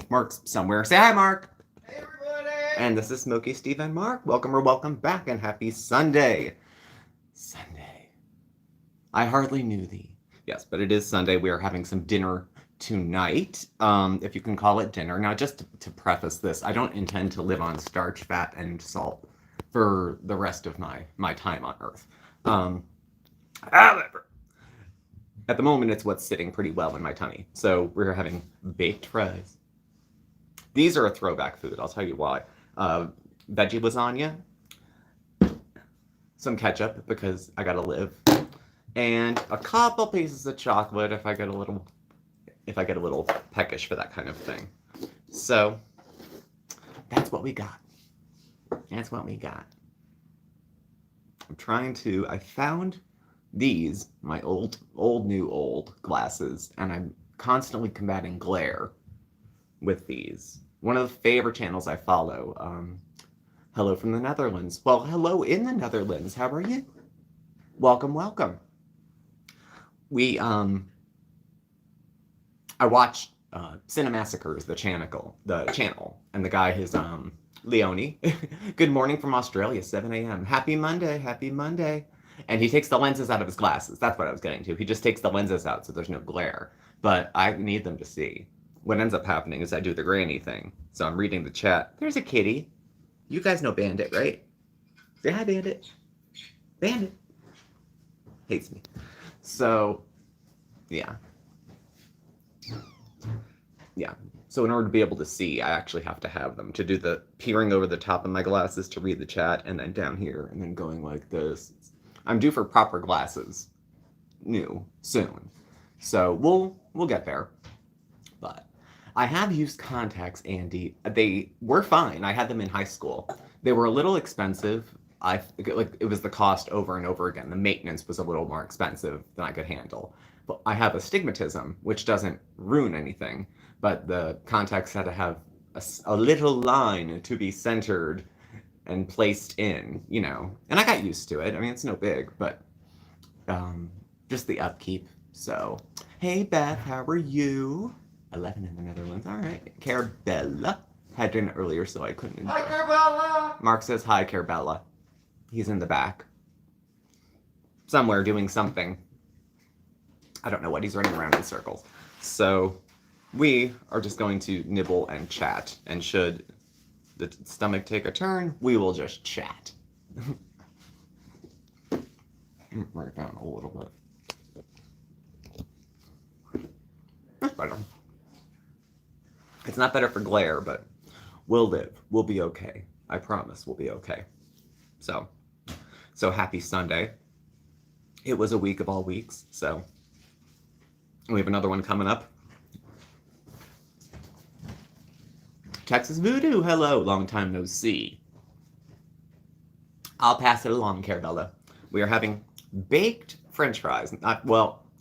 Mark's somewhere. Say hi, Mark. Hey everybody! And this is Smokeysteveandmarc. Welcome or welcome back, and happy Sunday. Sunday. I hardly knew thee. Yes, but it is Sunday. We are having some dinner tonight, if you can call it dinner. Now, just to preface this, I don't intend to live on starch, fat, and salt for the rest of my time on Earth. However, at the moment, it's what's sitting pretty well in my tummy. So we're having baked fries. These are a throwback food. I'll tell you why. Veggie lasagna, some ketchup because I gotta live, and a couple pieces of chocolate if I get a little peckish for that kind of thing. So that's what we got. That's what we got. I found these, my old glasses, and I'm constantly combating glare with these. One of the favorite channels I follow, hello from the Netherlands. Well, hello in the Netherlands. How are you? Welcome, welcome. I watched Cinemassacres, the channel, and the guy is Leone. Good morning from Australia, 7 a.m. Happy Monday, happy Monday. And he takes the lenses out of his glasses. That's what I was getting to. He just takes the lenses out so there's no glare. But I need them to see. What ends up happening is I do the granny thing. So I'm reading the chat. There's a kitty. You guys know Bandit, right? Say hi, Bandit. Bandit. Hates me. So, yeah. Yeah. So in order to be able to see, I actually have to have them. To do the peering over the top of my glasses to read the chat, and then down here, and then going like this. I'm due for proper glasses. Soon. So we'll get there. But I have used contacts, Andy. They were fine. I had them in high school. They were a little expensive. It was the cost over and over again. The maintenance was a little more expensive than I could handle. But I have astigmatism, which doesn't ruin anything. But the contacts had to have a little line to be centered and placed in, And I got used to it. I mean, it's no big, but just the upkeep. So, hey, Beth, how are you? 11 in the Netherlands. All right. Carabella. Had dinner earlier, so I couldn't enjoy. Hi Carabella! Mark says hi, Carabella. He's in the back. Somewhere doing something. I don't know what. He's running around in circles. So we are just going to nibble and chat. And should the stomach take a turn, we will just chat. Write it down a little bit. That's better. It's not better for glare, but we'll live. We'll be okay. I promise we'll be okay. So happy Sunday. It was a week of all weeks, so we have another one coming up. Texas Voodoo, hello, long time no see. I'll pass it along, Carabella. We are having baked French fries,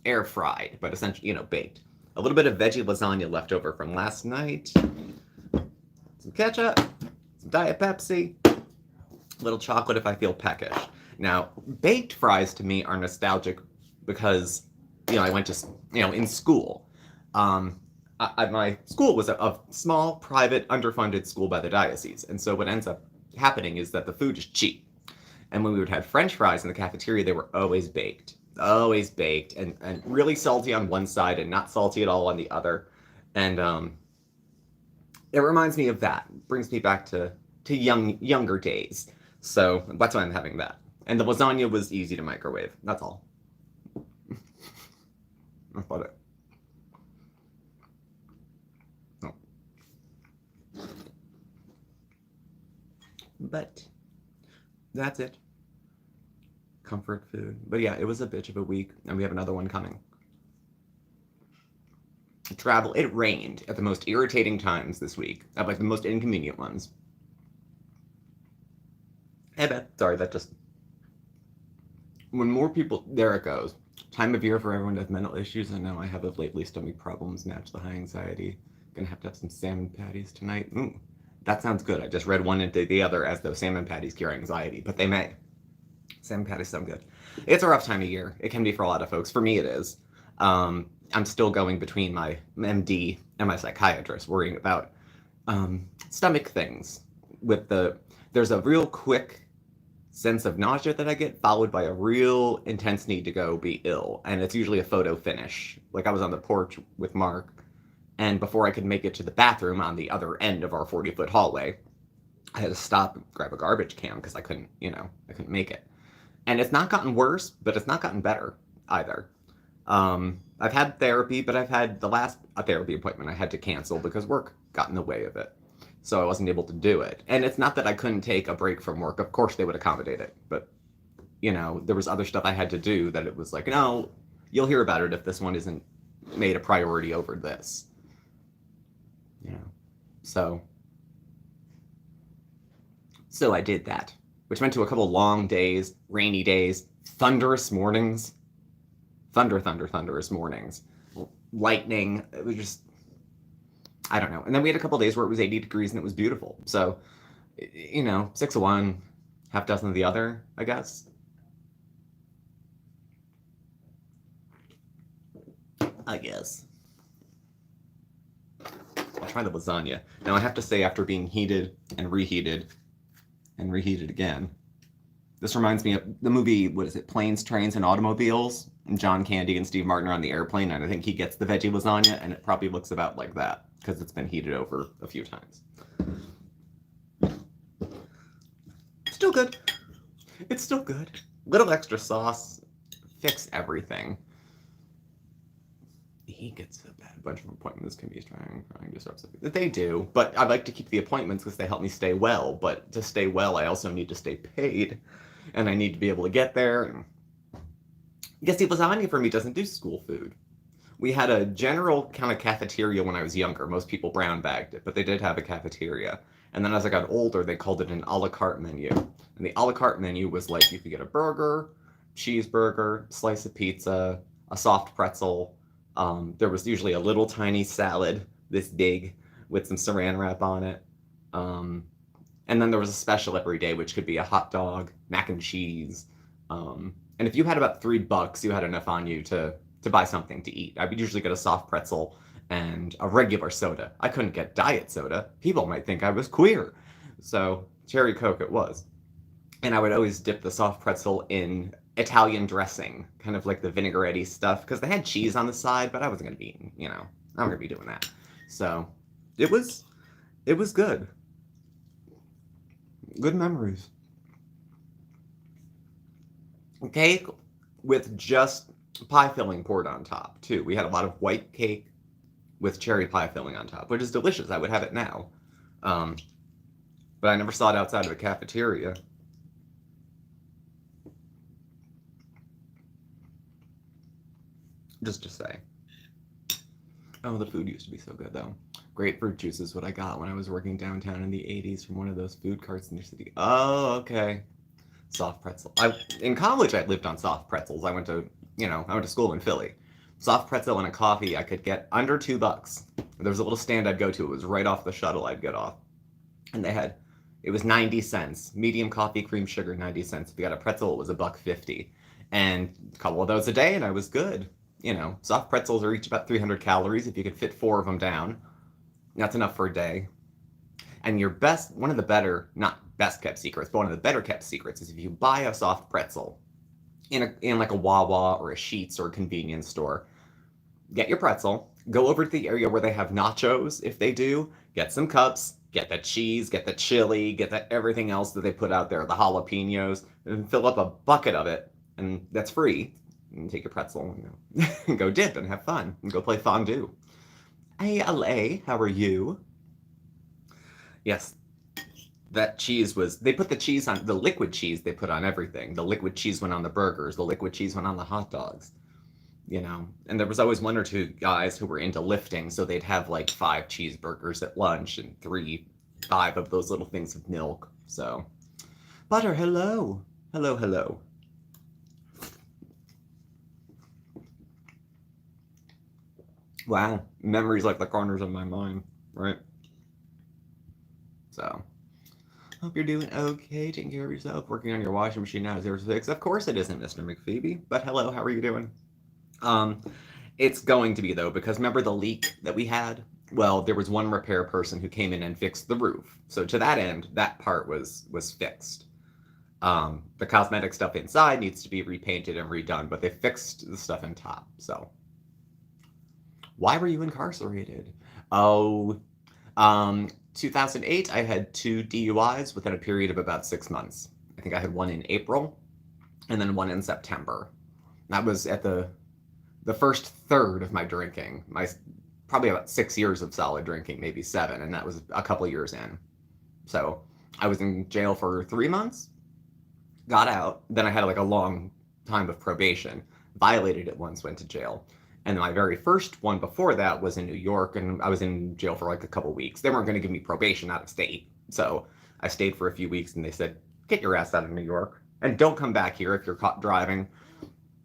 air fried, but essentially, baked. A little bit of veggie lasagna left over from last night. Some ketchup, some Diet Pepsi, a little chocolate if I feel peckish. Now, baked fries to me are nostalgic because, I went to, in school. My school was a small, private, underfunded school by the diocese. And so what ends up happening is that the food is cheap. And when we would have French fries in the cafeteria, they were always baked. Always baked and really salty on one side and not salty at all on the other. And it reminds me of that. It brings me back to younger days. So that's why I'm having that. And the lasagna was easy to microwave. That's all. That's about it. Oh. But that's it. Comfort food. But yeah, it was a bitch of a week, and we have another one coming. Travel. It rained at the most irritating times this week. At the most inconvenient ones. Hey, Beth. Sorry, that just... When more people... There it goes. Time of year for everyone to have mental issues. I know I have of lately stomach problems match the high anxiety. Gonna have to have some salmon patties tonight. Ooh, that sounds good. I just read one into the other as though salmon patties cure anxiety, but they may. Salmon patties sound good. It's a rough time of year. It can be for a lot of folks. For me, it is. I'm still going between my MD and my psychiatrist, worrying about stomach things. There's a real quick sense of nausea that I get, followed by a real intense need to go be ill, and it's usually a photo finish. Like I was on the porch with Mark, and before I could make it to the bathroom on the other end of our 40-foot hallway, I had to stop and grab a garbage can because I couldn't make it. And it's not gotten worse, but it's not gotten better either. I've had therapy, but I've had the last therapy appointment I had to cancel because work got in the way of it. So I wasn't able to do it. And it's not that I couldn't take a break from work. Of course they would accommodate it. But, there was other stuff I had to do that it was like, no, you'll hear about it if this one isn't made a priority over this. So I did that, which went to a couple of long days, rainy days, thunderous mornings. Thunderous mornings. Lightning. It was just, I don't know. And then we had a couple of days where it was 80 degrees and it was beautiful. So, 6 of one, half dozen of the other, I guess. I'll try the lasagna. Now I have to say, after being heated and reheated again, this reminds me of the movie, what is it, Planes, Trains, and Automobiles? And John Candy and Steve Martin are on the airplane, and I think he gets the veggie lasagna, and it probably looks about like that, because it's been heated over a few times. Still good. It's still good. Little extra sauce. Fix everything. He gets a bad bunch of appointments. Can be trying to start something. They do, but I like to keep the appointments because they help me stay well. But to stay well, I also need to stay paid, and I need to be able to get there. And guess the lasagna for me doesn't do school food. We had a general kind of cafeteria when I was younger. Most people brown bagged it, but they did have a cafeteria. And then as I got older, they called it an a la carte menu. And the a la carte menu was like you could get a burger, cheeseburger, slice of pizza, a soft pretzel. There was usually a little tiny salad, this big, with some saran wrap on it. And then there was a special every day, which could be a hot dog, mac and cheese. And if you had about $3, you had enough on you to buy something to eat. I would usually get a soft pretzel and a regular soda. I couldn't get diet soda. People might think I was queer. So cherry Coke it was. And I would always dip the soft pretzel in Italian dressing, kind of like the vinaigrette stuff, because they had cheese on the side, but I wasn't going to be eating, I'm going to be doing that. So it was good. Good memories. Cake with just pie filling poured on top, too. We had a lot of white cake with cherry pie filling on top, which is delicious. I would have it now. But I never saw it outside of a cafeteria. Just to say. Oh, the food used to be so good, though. Grapefruit juice is what I got when I was working downtown in the 80s from one of those food carts in the city. Oh, okay. Soft pretzel. In college, I lived on soft pretzels. I went to school in Philly. Soft pretzel and a coffee I could get under $2. There was a little stand I'd go to. It was right off the shuttle I'd get off. And it was 90 cents. Medium coffee, cream sugar, 90 cents. If you got a pretzel, it was $1.50. And a couple of those a day, and I was good. Soft pretzels are each about 300 calories if you could fit 4 of them down. That's enough for a day. And one of the better, not best kept secrets, but one of the better kept secrets is if you buy a soft pretzel in like a Wawa or a Sheetz or a convenience store, get your pretzel, go over to the area where they have nachos, if they do, get some cups, get the cheese, get the chili, get everything else that they put out there, the jalapenos, and fill up a bucket of it, and that's free. And take your pretzel and go dip and have fun and go play fondue. Hey, LA, how are you? Yes, that cheese they put the cheese on, the liquid cheese they put on everything. The liquid cheese went on the burgers, the liquid cheese went on the hot dogs, And there was always 1 or 2 guys who were into lifting, so they'd have like 5 cheeseburgers at lunch and 5 of those little things of milk. So, Butter, hello. Hello. Wow, memories like the corners of my mind, right? So, hope you're doing okay, taking care of yourself, working on your washing machine now, 0 to 6. Of course it isn't, Mr. McPhoebe, but hello, how are you doing? It's going to be, though, because remember the leak that we had? Well, there was one repair person who came in and fixed the roof. So to that end, that part was fixed. The cosmetic stuff inside needs to be repainted and redone, but they fixed the stuff in top. So why were you incarcerated? Oh, 2008, I had 2 DUIs within a period of about 6 months. I think I had one in April and then one in September. That was at the first third of my drinking. Probably about 6 years of solid drinking, maybe 7, and that was a couple years in. So I was in jail for 3 months, got out, then I had like a long time of probation, violated it once, went to jail. And my very first one before that was in New York, and I was in jail for like a couple weeks. They weren't going to give me probation out of state. So I stayed for a few weeks, and they said, get your ass out of New York, and don't come back here if you're caught driving,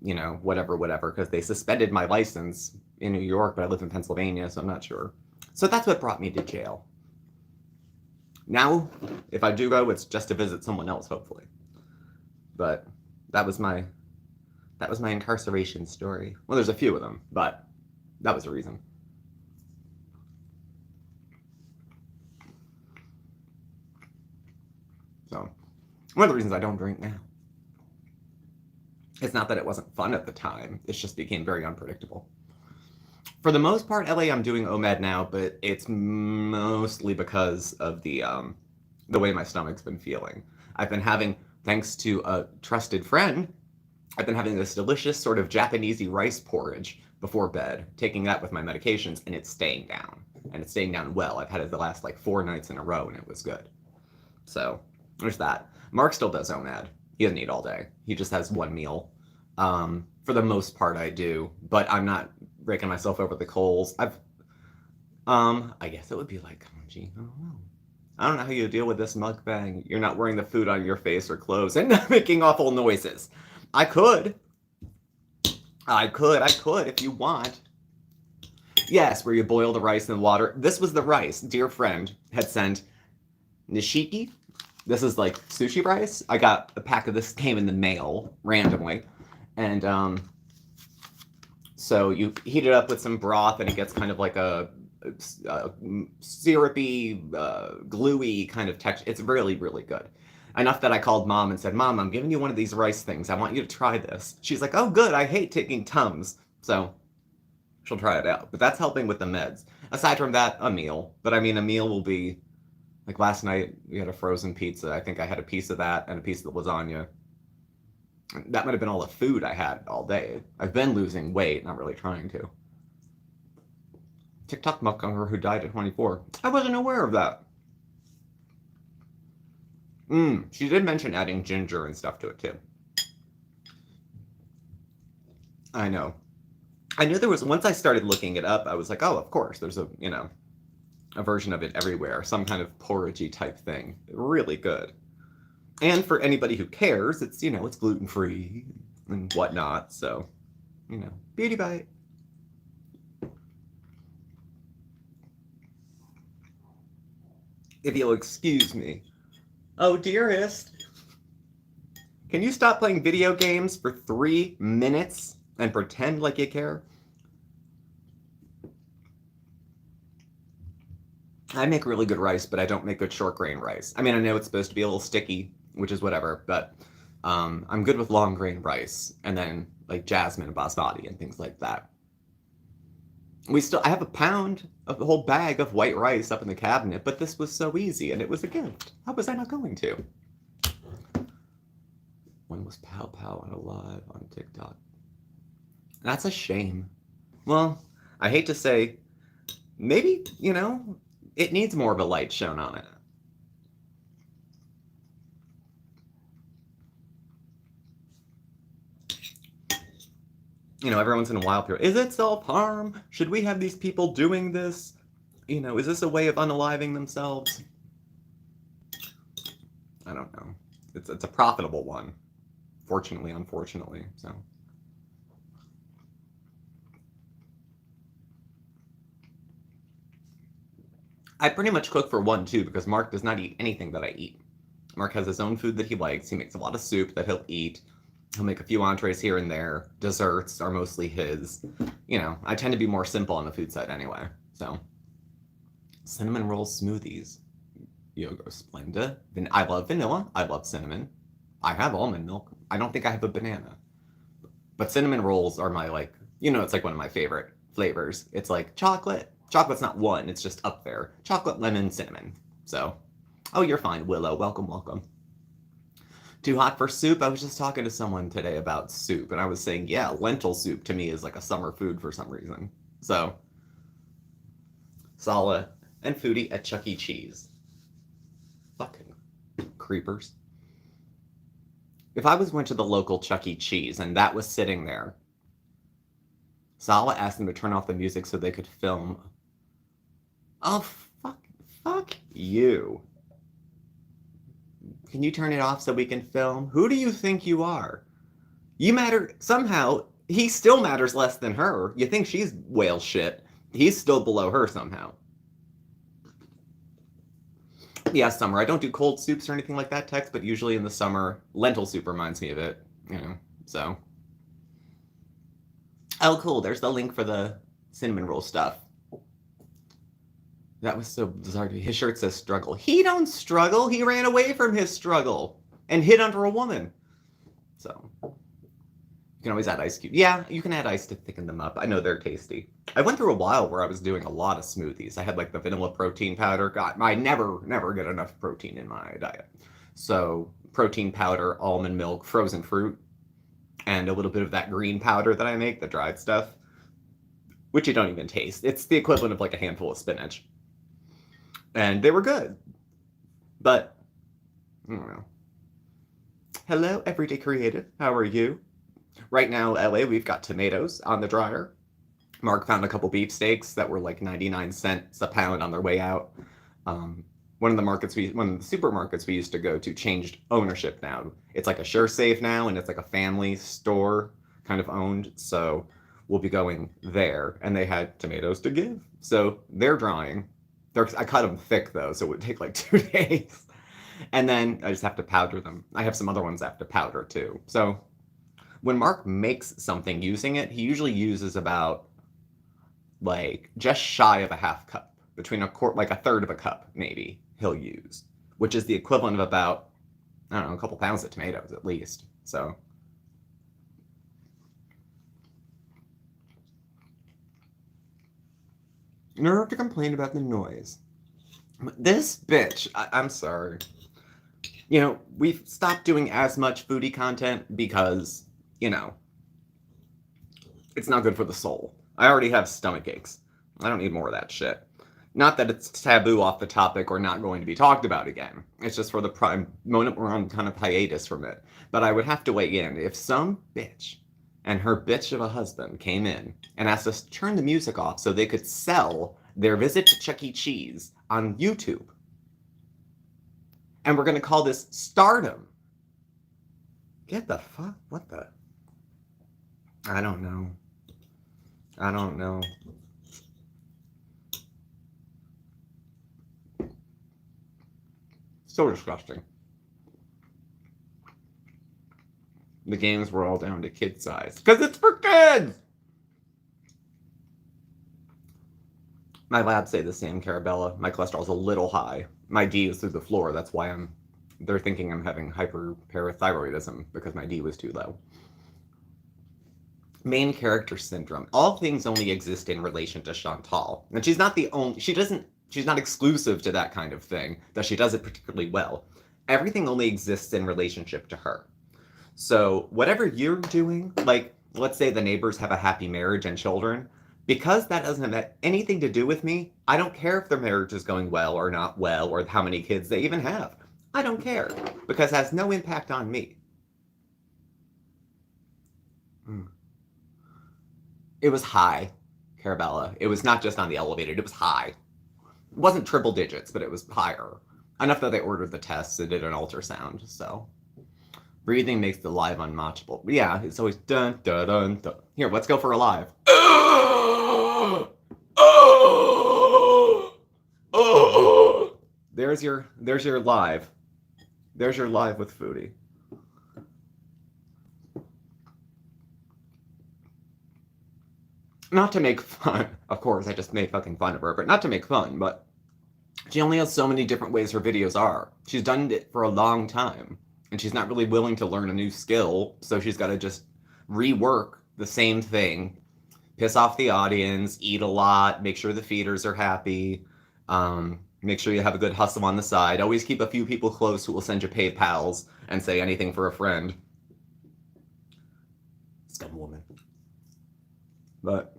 you know, whatever, because they suspended my license in New York, but I live in Pennsylvania, so I'm not sure. So that's what brought me to jail. Now, if I do go, it's just to visit someone else, hopefully. But that was my incarceration story. Well, there's a few of them, but that was the reason. So, one of the reasons I don't drink now. It's not that it wasn't fun at the time, it just became very unpredictable. For the most part, LA, I'm doing OMAD now, but it's mostly because of the way my stomach's been feeling. I've been having, thanks to a trusted friend, I've been having this delicious sort of Japanesey rice porridge before bed, taking that with my medications, and it's staying down. And it's staying down well. I've had it the last like 4 nights in a row, and it was good. So, there's that. Mark still does OMAD. He doesn't eat all day. He just has one meal. For the most part, I do, but I'm not raking myself over the coals. I guess it would be like, gee, I don't know. I don't know how you deal with this mukbang. You're not wearing the food on your face or clothes and not making awful noises. I could if you want. Yes, where you boil the rice in water. This was the rice. Dear friend had sent nishiki. This is like sushi rice. I got a pack of this, came in the mail randomly. And so you heat it up with some broth and it gets kind of like a syrupy, gluey kind of texture. It's really, really good. Enough that I called Mom and said, Mom, I'm giving you one of these rice things. I want you to try this. She's like, oh, good. I hate taking Tums. So she'll try it out. But that's helping with the meds. Aside from that, a meal. But I mean, a meal will be, like last night, we had a frozen pizza. I think I had a piece of that and a piece of the lasagna. That might have been all the food I had all day. I've been losing weight, not really trying to. TikTok mukbanger who died at 24. I wasn't aware of that. She did mention adding ginger and stuff to it too. I know. I knew there was, once I started looking it up, I was like, oh, of course, there's a, you know, a version of it everywhere. Some kind of porridgey type thing. Really good. And for anybody who cares, it's, you know, it's gluten-free and whatnot. So, you know, beauty bite. If you'll excuse me. Oh, dearest. Can you stop playing video games for 3 minutes and pretend like you care? I make really good rice, but I don't make good short grain rice. I mean, I know it's supposed to be a little sticky, which is whatever, but I'm good with long grain rice, and then like jasmine and basmati and things like that. I have a pound of the whole bag of white rice up in the cabinet, but this was so easy, and it was a gift. How was I not going to? When was Pow Pow on a live on TikTok? That's a shame. Well, I hate to say, maybe, you know, it needs more of a light shown on it. You know, every once in a while, people, is it self-harm? Should we have these people doing this? You know, is this a way of unaliving themselves? I don't know. It's a profitable one. Fortunately, unfortunately, so. I pretty much cook for one, too, because Mark does not eat anything that I eat. Mark has his own food that he likes. He makes a lot of soup that he'll eat. He'll make a few entrees here and there. Desserts are mostly his. You know, I tend to be more simple on the food side anyway. So, cinnamon roll smoothies. Yogo Splenda. I love vanilla. I love cinnamon. I have almond milk. I don't think I have a banana. But cinnamon rolls are my, like, you know, it's like one of my favorite flavors. It's like chocolate. Chocolate's not one, it's just up there. Chocolate, lemon, cinnamon. So, oh, you're fine, Willow. Welcome, welcome. Too hot for soup? I was just talking to someone today about soup, and I was saying, yeah, lentil soup to me is like a summer food for some reason. So, Sala and Foodie at Chuck E. Cheese. Fucking creepers. If I went to the local Chuck E. Cheese and that was sitting there, Sala asked them to turn off the music so they could film. Oh, fuck you. Can you turn it off so we can film? Who do you think you are? You matter, somehow, he still matters less than her. You think she's whale shit. He's still below her somehow. Yeah, summer. I don't do cold soups or anything like that, Tex, but usually in the summer, lentil soup reminds me of it, you know, so. Oh, cool. There's the link for the cinnamon roll stuff. That was so bizarre. His shirt says struggle. He don't struggle. He ran away from his struggle and hid under a woman. So, you can always add ice cubes. Yeah, you can add ice to thicken them up. I know they're tasty. I went through a while where I was doing a lot of smoothies. I had like the vanilla protein powder. God, I never get enough protein in my diet. So, protein powder, almond milk, frozen fruit, and a little bit of that green powder that I make, the dried stuff, which you don't even taste. It's the equivalent of like a handful of spinach. And they were good. But, I don't know. Hello, Everyday Creative. How are you? Right now, LA, we've got tomatoes on the dryer. Mark found a couple beefsteaks that were like 99 cents a pound on their way out. One of the supermarkets we used to go to changed ownership now. It's like a SureSafe now, and it's like a family store kind of owned. So we'll be going there, and they had tomatoes to give. So they're drying. I cut them thick though, so it would take like 2 days. And then I just have to powder them. I have some other ones I have to powder too. So when Mark makes something using it, he usually uses about like just shy of a half cup, between like a third of a cup maybe he'll use, which is the equivalent of about, I don't know, a couple pounds of tomatoes at least. So you don't have to complain about the noise. This bitch, I'm sorry. You know, we've stopped doing as much foodie content because, you know, it's not good for the soul. I already have stomach aches. I don't need more of that shit. Not that it's taboo off the topic or not going to be talked about again. It's just for the prime moment we're on kind of hiatus from it. But I would have to weigh in. If some bitch and her bitch of a husband came in and asked us to turn the music off so they could sell their visit to Chuck E. Cheese on YouTube, and we're going to call this stardom. Get the fuck? What the? I don't know. So disgusting. The games were all down to kid size. Because it's for kids! My labs say the same, Carabella. My cholesterol's a little high. My D is through the floor. That's why they're thinking I'm having hyperparathyroidism, because my D was too low. Main character syndrome. All things only exist in relation to Chantal. And she's not the only, she's not exclusive to that kind of thing, though she does it particularly well. Everything only exists in relationship to her. So whatever you're doing, like, let's say the neighbors have a happy marriage and children, because that doesn't have anything to do with me, I don't care if their marriage is going well or not well, or how many kids they even have. I don't care, because it has no impact on me. It was high, Carabella. It was not just on the elevated, it was high. It wasn't triple digits, but it was higher. Enough that they ordered the tests and did an ultrasound, so. Breathing makes the live unmatchable. But yeah, it's always dun, dun, dun, dun. Here, let's go for a live. There's your live. There's your live with Foodie. not to make fun, of course, I just made fucking fun of her, but not to make fun, but she only has so many different ways her videos are. She's done it for a long time, and she's not really willing to learn a new skill, so she's got to just rework the same thing, piss off the audience, eat a lot, make sure the feeders are happy, make sure you have a good hustle on the side. Always keep a few people close who will send you PayPals and say anything for a friend. Scum woman. But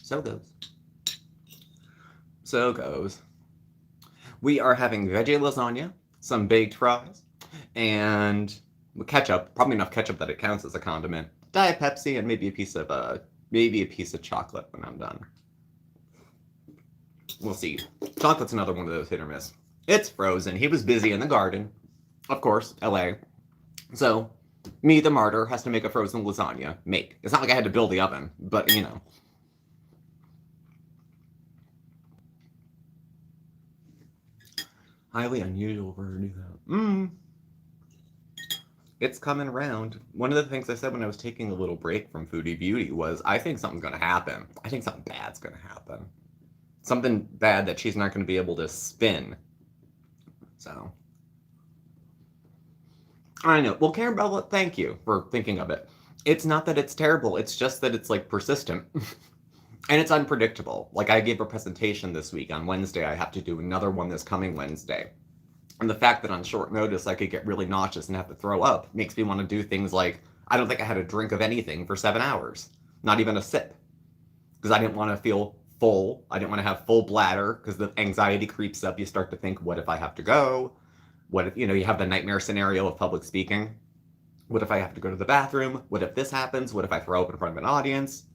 so goes. So goes. We are having veggie lasagna, some baked fries, and ketchup. Probably enough ketchup that it counts as a condiment. Diet Pepsi and maybe a piece of chocolate when I'm done. We'll see. Chocolate's another one of those hit or miss. It's frozen. He was busy in the garden. Of course, LA. So, me, the martyr, has to make a frozen lasagna. It's not like I had to build the oven, but, you know. Highly unusual for her to do that. It's coming around. One of the things I said when I was taking a little break from Foodie Beauty was, I think something's going to happen. I think something bad's going to happen. Something bad that she's not going to be able to spin. So, I know. Well, Karen Bella, thank you for thinking of it. It's not that it's terrible. It's just that it's, like, persistent. And it's unpredictable. Like, I gave a presentation this week on Wednesday. I have to do another one this coming Wednesday. And the fact that on short notice I could get really nauseous and have to throw up makes me want to do things like, I don't think I had a drink of anything for 7 hours. Not even a sip. Because I didn't want to feel full. I didn't want to have full bladder because the anxiety creeps up. You start to think, what if I have to go? What if, you have the nightmare scenario of public speaking? What if I have to go to the bathroom? What if this happens? What if I throw up in front of an audience?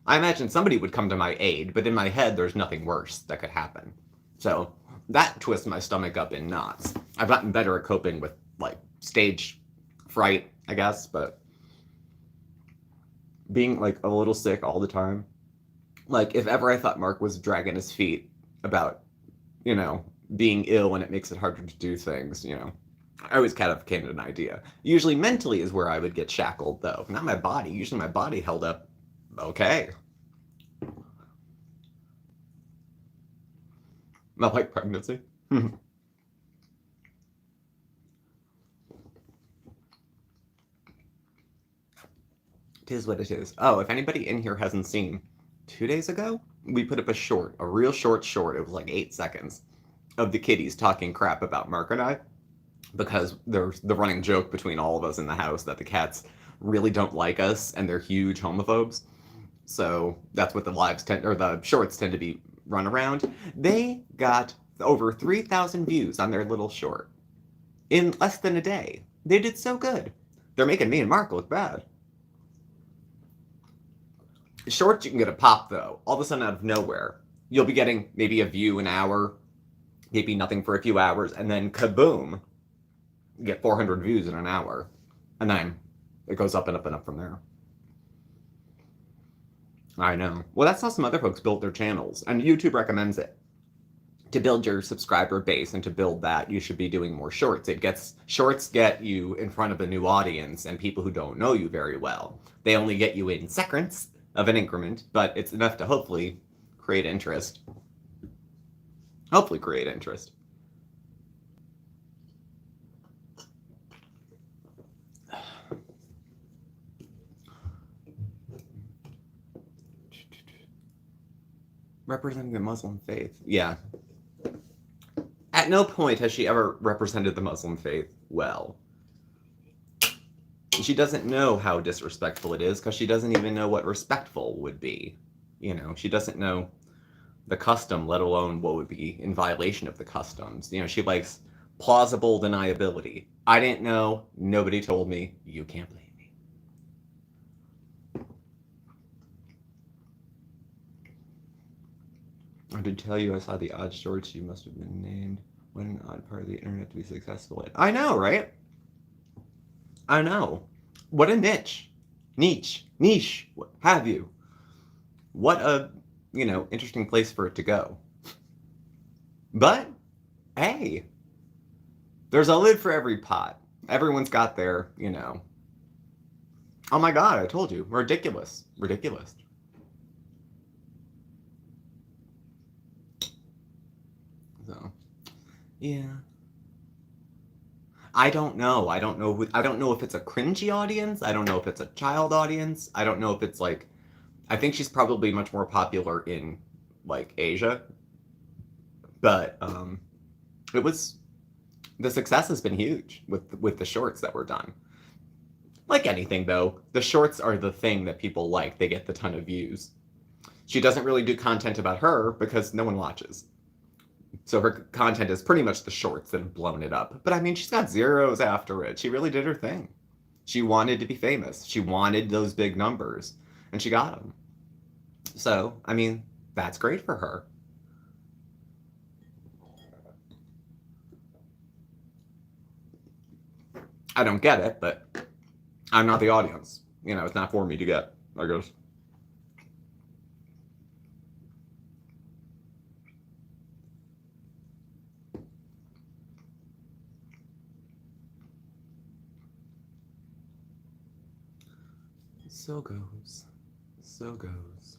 I imagine somebody would come to my aid, but in my head, there's nothing worse that could happen. So that twists my stomach up in knots. I've gotten better at coping with, like, stage fright, I guess, but being, like, a little sick all the time. Like, if ever I thought Mark was dragging his feet about, being ill and it makes it harder to do things, I always kind of came to an idea. Usually mentally is where I would get shackled, though. Not my body. Usually my body held up okay. Not like pregnancy. It is what it is. Oh, if anybody in here hasn't seen, 2 days ago, we put up a real short, it was like 8 seconds, of the kitties talking crap about Mark and I, because there's the running joke between all of us in the house that the cats really don't like us and they're huge homophobes. So that's what the shorts tend to be run around. They got over 3,000 views on their little short in less than a day. They did so good. They're making me and Mark look bad. Shorts, you can get a pop, though. All of a sudden, out of nowhere, you'll be getting maybe a view an hour, maybe nothing for a few hours, and then kaboom, you get 400 views in an hour. And then it goes up and up and up from there. I know. Well, that's how some other folks built their channels, and YouTube recommends it. To build your subscriber base and to build that, you should be doing more shorts. Shorts get you in front of a new audience and people who don't know you very well. They only get you in seconds of an increment, but it's enough to hopefully create interest. Representing the Muslim faith. Yeah. At no point has she ever represented the Muslim faith well. She doesn't know how disrespectful it is because she doesn't even know what respectful would be. She doesn't know the custom, let alone what would be in violation of the customs. She likes plausible deniability. I didn't know. Nobody told me. You can't blame me. I did tell you I saw the odd shorts. You must have been named. What an odd part of the internet to be successful in. I know, right? I know. What a niche. Niche. What have you? What a, interesting place for it to go. But, hey, there's a lid for every pot. Everyone's got their, you know. Oh my god, I told you. Ridiculous. Ridiculous. So, yeah. I don't know. I don't know I don't know if it's a cringy audience. I don't know if it's a child audience. I don't know if it's like I think she's probably much more popular in like Asia. But it was the success has been huge with the shorts that were done. Like anything though, the shorts are the thing that people like. They get the ton of views. She doesn't really do content about her because no one watches. So her content is pretty much the shorts that have blown it up. But I mean, she's got zeros after it. She really did her thing. She wanted to be famous. She wanted those big numbers, and she got them. So, I mean, that's great for her. I don't get it, but I'm not the audience. You know, it's not for me to get, I guess. So goes. So goes.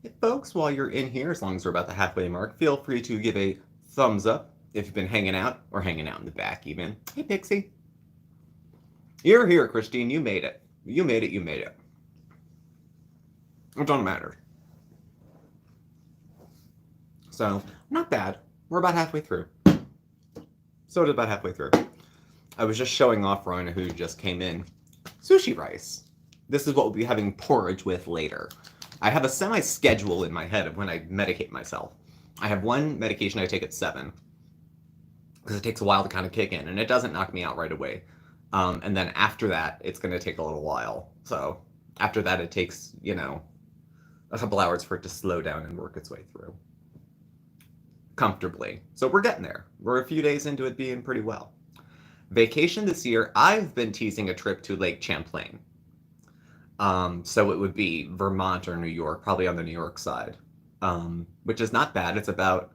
Hey, folks, while you're in here, as long as we're about the halfway mark, feel free to give a thumbs up if you've been hanging out, or hanging out in the back even. Hey, Pixie. You're here, Christine. You made it. You made it. You made it. It don't matter. So, not bad. We're about halfway through. So about halfway through. I was just showing off Rhina, who just came in. Sushi rice. This is what we'll be having porridge with later. I have a semi-schedule in my head of when I medicate myself. I have one medication I take at 7, because it takes a while to kind of kick in, and it doesn't knock me out right away. And then after that, it's going to take a little while. So after that, it takes, you know, a couple hours for it to slow down and work its way through comfortably. So we're getting there. We're a few days into it being pretty well. Vacation this year, I've been teasing a trip to Lake Champlain. So it would be Vermont or New York, probably on the New York side, which is not bad. It's about,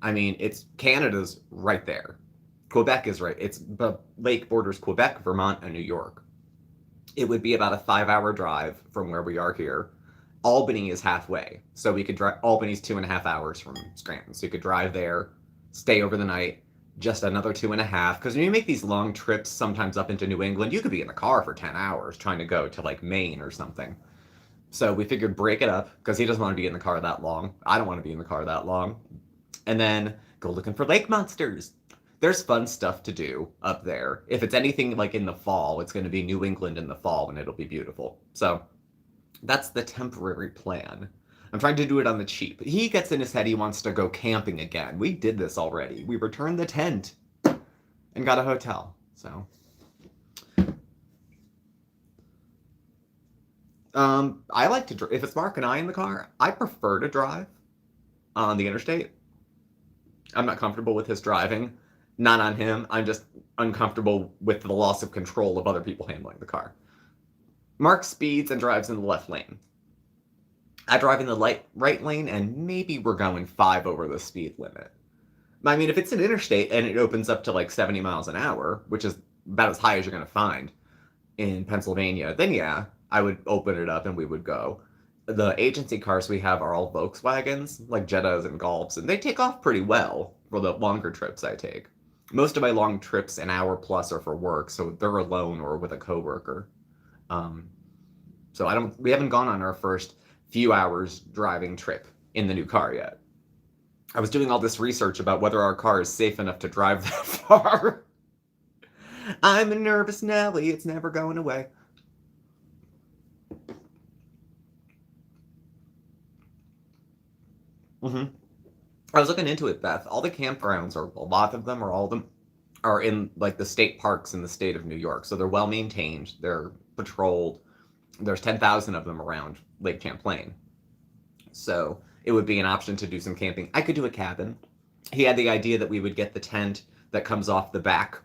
I mean, it's Canada's right there. Quebec is right. It's the lake borders Quebec, Vermont, and New York. It would be about a 5-hour drive from where we are here. Albany is halfway, so we could drive. Albany's 2.5 hours from Scranton, so you could drive there, stay over the night, just another 2.5. Because when you make these long trips, sometimes up into New England, you could be in the car for 10 hours trying to go to like Maine or something. So we figured break it up because he doesn't want to be in the car that long. I don't want to be in the car that long. And then go looking for lake monsters. There's fun stuff to do up there. If it's anything like in the fall, it's going to be New England in the fall and it'll be beautiful. So that's the temporary plan. I'm trying to do it on the cheap. He gets in his head he wants to go camping again. We did this already. We returned the tent and got a hotel. So I like to if it's Mark and I in the car, I prefer to drive on the interstate. I'm not comfortable with his driving. Not on him. I'm just uncomfortable with the loss of control of other people handling the car. Mark speeds and drives in the left lane. I drive in the right lane, and maybe we're going 5 over the speed limit. I mean, if it's an interstate and it opens up to like 70 miles an hour, which is about as high as you're going to find in Pennsylvania, then yeah, I would open it up and we would go. The agency cars we have are all Volkswagens, like Jettas and Golfs, and they take off pretty well for the longer trips I take. Most of my long trips, an hour plus, are for work, so they're alone or with a coworker. So we haven't gone on our first few hours driving trip in the new car yet. I was doing all this research about whether our car is safe enough to drive that far. I'm a nervous Nelly. It's never going away. I was looking into it, Beth. All the campgrounds, or a lot of them, or all of them, are in like the state parks in the state of New York. So they're well maintained. They're patrolled. There's 10,000 of them around Lake Champlain. So it would be an option to do some camping. I could do a cabin. He had the idea that we would get the tent that comes off the back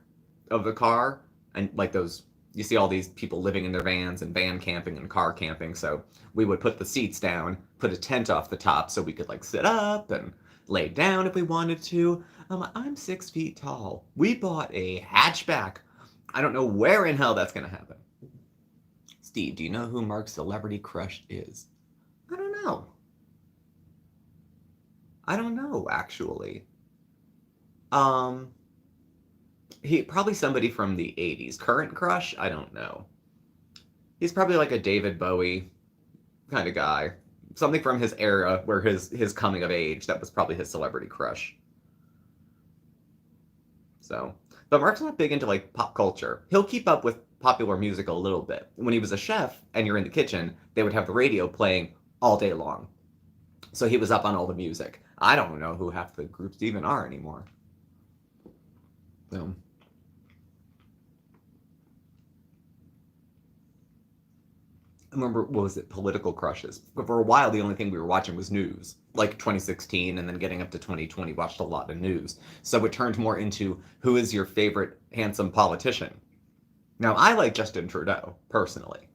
of the car, and like those, you see all these people living in their vans and van camping and car camping. So we would put the seats down, put a tent off the top so we could like sit up and lay down if we wanted to. I'm 6 feet tall. We bought a hatchback. I don't know where in hell that's going to happen. Steve, do you know who Mark's celebrity crush is? I don't know. I don't know, actually. He probably somebody from the 80s. Current crush? I don't know. He's probably like a David Bowie kind of guy. Something from his era where his coming of age, that was probably his celebrity crush. So, but Mark's not big into like pop culture. He'll keep up with popular music a little bit. When he was a chef and you're in the kitchen, they would have the radio playing all day long. So he was up on all the music. I don't know who half the groups even are anymore. So. I remember, what was it, political crushes. But for a while, the only thing we were watching was news. Like 2016 and then getting up to 2020, watched a lot of news. So it turned more into, who is your favorite handsome politician? Now, I like Justin Trudeau, personally.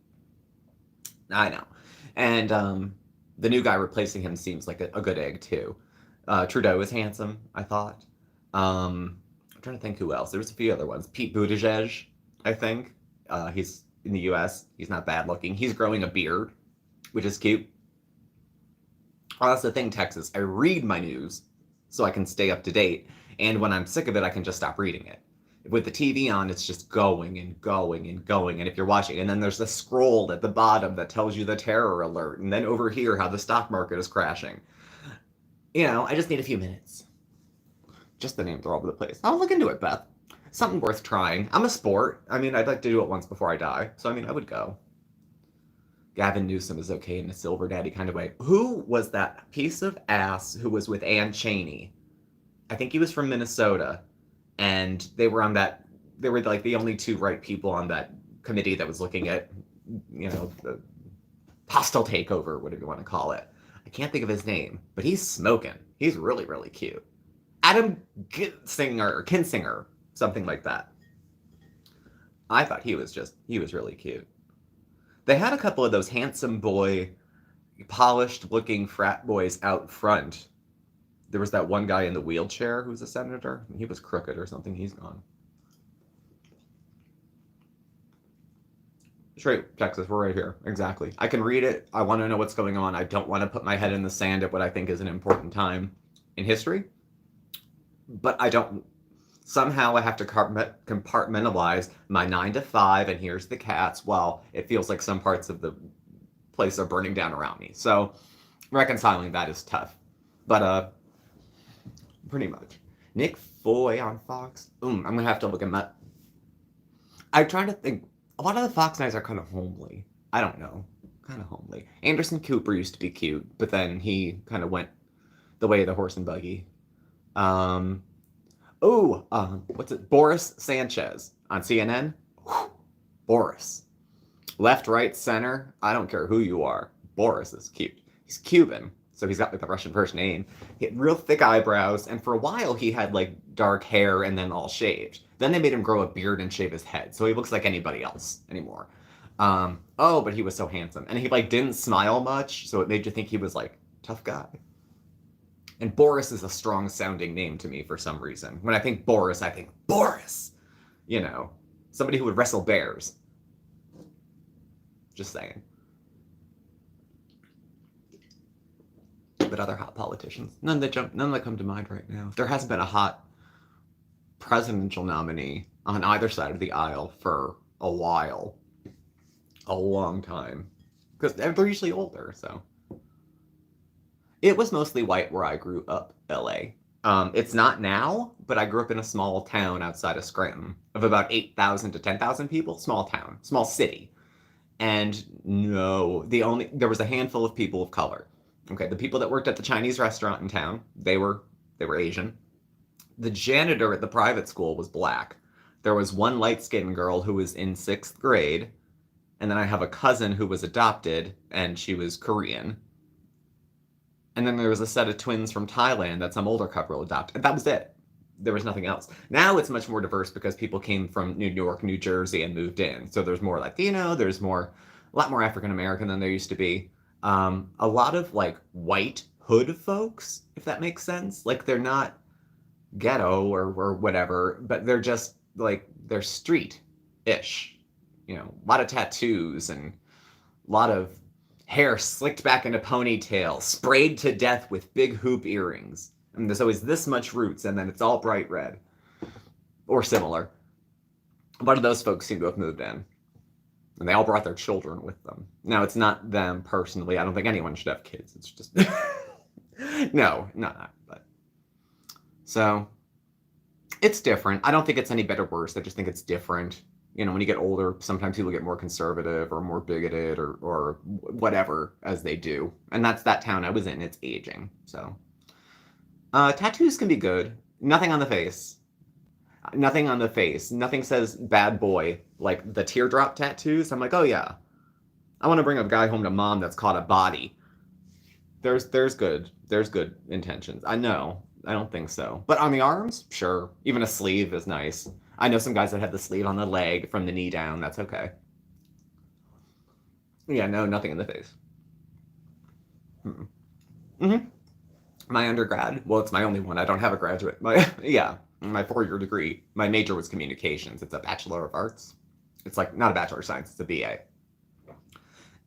I know. And the new guy replacing him seems like a good egg, too. Trudeau is handsome, I thought. I'm trying to think who else. There was a few other ones. Pete Buttigieg, I think. He's in the US. He's not bad looking. He's growing a beard, which is cute. Oh, that's the thing, Texas. I read my news so I can stay up to date. And when I'm sick of it, I can just stop reading it. With the TV on, it's just going and going and going. And if you're watching, and then there's the scroll at the bottom that tells you the terror alert. And then over here, how the stock market is crashing. You know, I just need a few minutes. Just the names are all over the place. I'll look into it, Beth. Something worth trying. I'm a sport. I mean, I'd like to do it once before I die. So, I mean, I would go. Gavin Newsom is okay in a silver daddy kind of way. Who was that piece of ass who was with Ann Cheney? I think he was from Minnesota. And they were on that, they were like the only two right people on that committee that was looking at, you know, the hostile takeover, whatever you want to call it. I can't think of his name, but he's smoking. He's really, really cute. Adam Kinsinger, something like that. I thought he was really cute. They had a couple of those handsome boy, polished looking frat boys out front. There was that one guy in the wheelchair who's a senator. He was crooked or something. He's gone. Straight, Texas, we're right here. Exactly. I can read it. I want to know what's going on. I don't want to put my head in the sand at what I think is an important time in history. But I don't. Somehow I have to compartmentalize my 9 to 5, and here's the cats, while it feels like some parts of the place are burning down around me. So reconciling that is tough. But pretty much. Nick Foy on Fox. I'm going to have to look him up. I'm trying to think. A lot of the Fox guys are kind of homely. I don't know. Kind of homely. Anderson Cooper used to be cute, but then he kind of went the way of the horse and buggy. What's it? Boris Sanchez on CNN. Whew. Boris. Left, right, center. I don't care who you are. Boris is cute. He's Cuban, so he's got like the Russian first name. He had real thick eyebrows, and for a while he had like dark hair and then all shaved. Then they made him grow a beard and shave his head, so he looks like anybody else anymore. But he was so handsome, and he like didn't smile much, so it made you think he was like tough guy. And Boris is a strong-sounding name to me for some reason. When I think Boris, I think Boris! You know, somebody who would wrestle bears. Just saying. But other hot politicians. None that come to mind right now. There hasn't been a hot presidential nominee on either side of the aisle for a while. A long time. Because they're usually older, so... It was mostly white where I grew up, LA. It's not now, but I grew up in a small town outside of Scranton of about 8,000 to 10,000 people. Small town, small city. And no, there was a handful of people of color. Okay, the people that worked at the Chinese restaurant in town, they were Asian. The janitor at the private school was black. There was one light-skinned girl who was in 6th grade. And then I have a cousin who was adopted, and she was Korean. And then there was a set of twins from Thailand that some older couple adopted. And that was it. There was nothing else. Now it's much more diverse because people came from New York, New Jersey, and moved in. So there's more Latino, a lot more African American than there used to be. A lot of like white hood folks, if that makes sense. Like, they're not ghetto or whatever, but they're just like, they're street-ish. You know, a lot of tattoos and a lot of hair slicked back into ponytails, sprayed to death with big hoop earrings. And there's always this much roots, and then it's all bright red. Or similar. A lot of those folks seem to have moved in. And they all brought their children with them. Now, it's not them personally. I don't think anyone should have kids. It's just... No, not that. But... So, it's different. I don't think it's any better or worse. I just think it's different. You know, when you get older, sometimes people get more conservative or more bigoted or whatever as they do. And that's that town I was in. It's aging. So, tattoos can be good. Nothing on the face. Nothing on the face. Nothing says bad boy. Like the teardrop tattoos. I'm like, oh yeah. I want to bring a guy home to mom that's caught a body. There's good intentions. I know. I don't think so. But on the arms, sure. Even a sleeve is nice. I know some guys that have the sleeve on the leg from the knee down. That's okay. Yeah, no, nothing in the face. My undergrad, well, it's my only one. I don't have a graduate. My 4-year degree. My major was communications. It's a Bachelor of Arts. It's like, not a Bachelor of Science, it's a BA.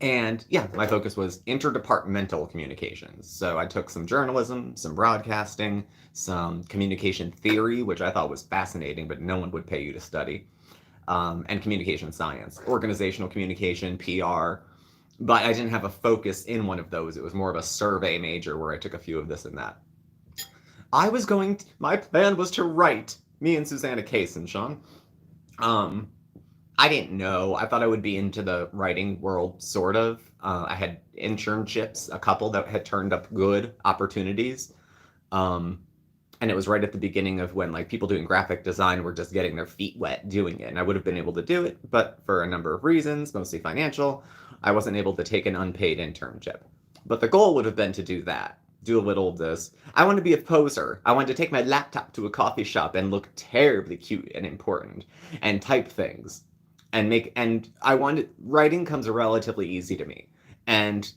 And yeah, my focus was interdepartmental communications. So I took some journalism, some broadcasting, some communication theory, which I thought was fascinating, but no one would pay you to study, and communication science, organizational communication, PR. But I didn't have a focus in one of those. It was more of a survey major where I took a few of this and that. My plan was to write, me and Susanna Case and Sean. I didn't know. I thought I would be into the writing world, sort of. I had internships, a couple that had turned up good opportunities. And it was right at the beginning of when like people doing graphic design were just getting their feet wet doing it. And I would have been able to do it, but for a number of reasons, mostly financial, I wasn't able to take an unpaid internship. But the goal would have been to do that. Do a little of this. I wanted to be a poser. I wanted to take my laptop to a coffee shop and look terribly cute and important and type things. Writing comes relatively easy to me. And,